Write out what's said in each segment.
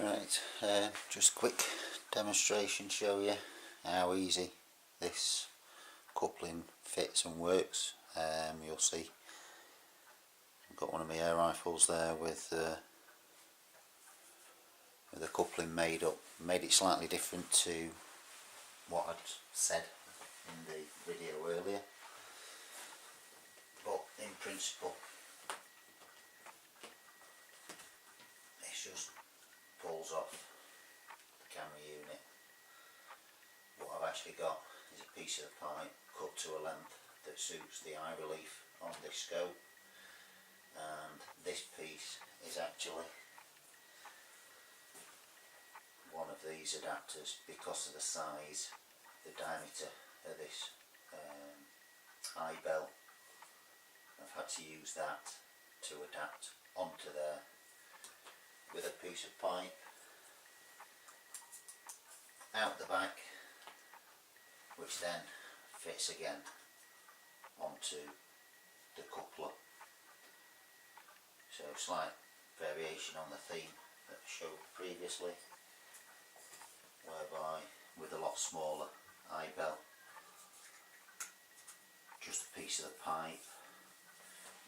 Right, just a quick demonstration, show you how easy this coupling fits and works. You'll see I've got one of my air rifles there with the coupling made up. Made it slightly different to what I'd said in the video earlier, but in principle it's just pulls off the camera unit. What I've actually got is a piece of pipe cut to a length that suits the eye relief on this scope, and this piece is actually one of these adapters because of the size, the diameter of this eye bell. I've had to use that to adapt onto there with a piece of pipe out the back, which then fits again onto the coupler. So slight variation on the theme that I showed previously, whereby with a lot smaller eye bell, just a piece of the pipe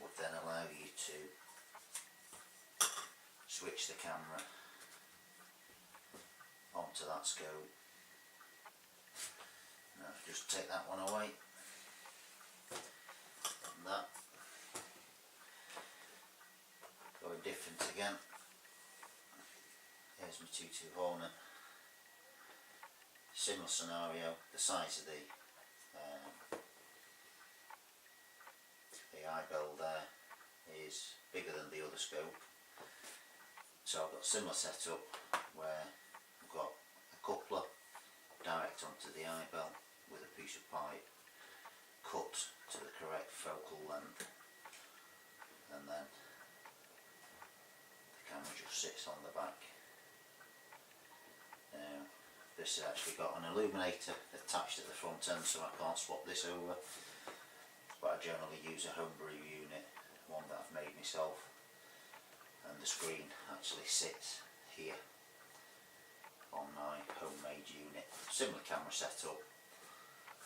would then allow you to switch the camera onto that scope. Now just take that one away, and that going different again. Here's my 2.2 Hornet. Similar scenario, the size of the eye bell there is bigger than the other scope. So I've got a similar setup where I've got a coupler direct onto the eye bell with a piece of pipe cut to the correct focal length, and then the camera just sits on the back. Now this has actually got an illuminator attached at the front end, so I can't swap this over, but I generally use a homebrew unit, one that I've made myself, and the screen actually sits here on my homemade unit. Similar camera setup,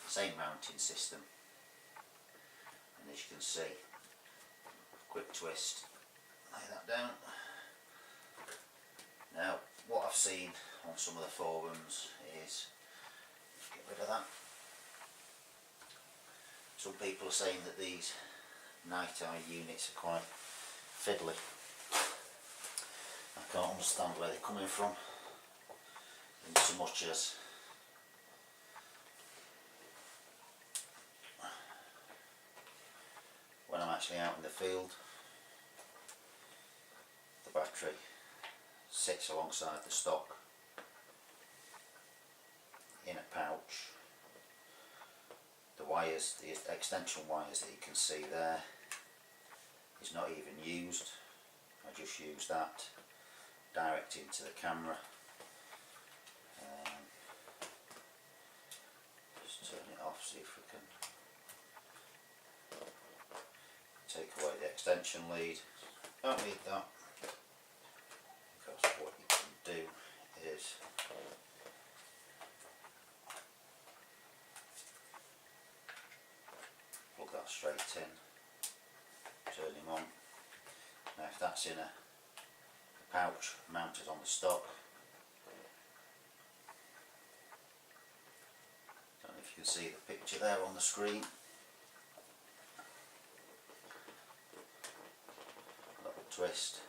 same mounting system, and as you can see, quick twist, lay that down. Now what I've seen on some of the forums is, get rid of that, some people are saying that these night eye units are quite fiddly. I can't understand where they're coming from, in so much as when I'm actually out in the field, the battery sits alongside the stock in a pouch. The wires, the extension wires that you can see there, is not even used. I just use that direct into the camera. Just turn it off, see if we can take away the extension lead. Don't need that, because what you can do is plug that straight in, turn him on. Now if that's in a pouch mounted on the stock, don't know if you can see the picture there on the screen, little twist,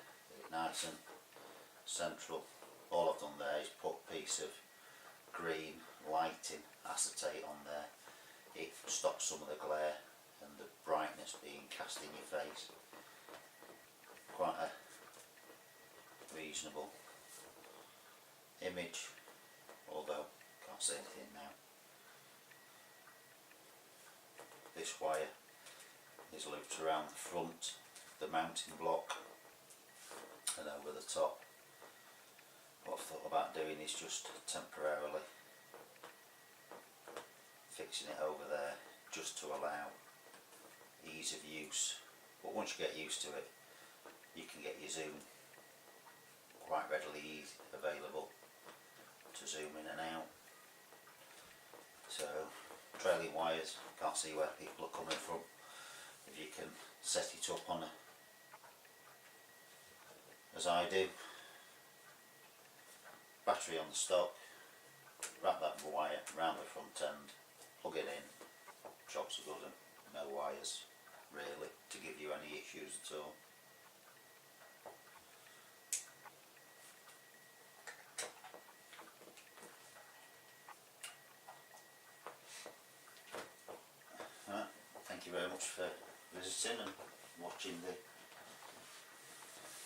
nice and central. All I've done there is put a piece of green lighting acetate on there. It stops some of the glare and the brightness being cast in your face. Quite a reasonable image, although can't see anything now. This wire is looped around the front, the mounting block, and over the top. What I've thought about doing is just temporarily fixing it over there, just to allow ease of use, but once you get used to it, you can get your zoom quite readily available to zoom in and out. So trailing wires, can't see where people are coming from. If you can set it up on a, as I do, battery on the stock, wrap that wire around the front end, plug it in, jobs are good, and no wires really to give you any issues at all. Right, thank you very much for visiting and watching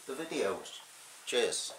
the videos. Cheers.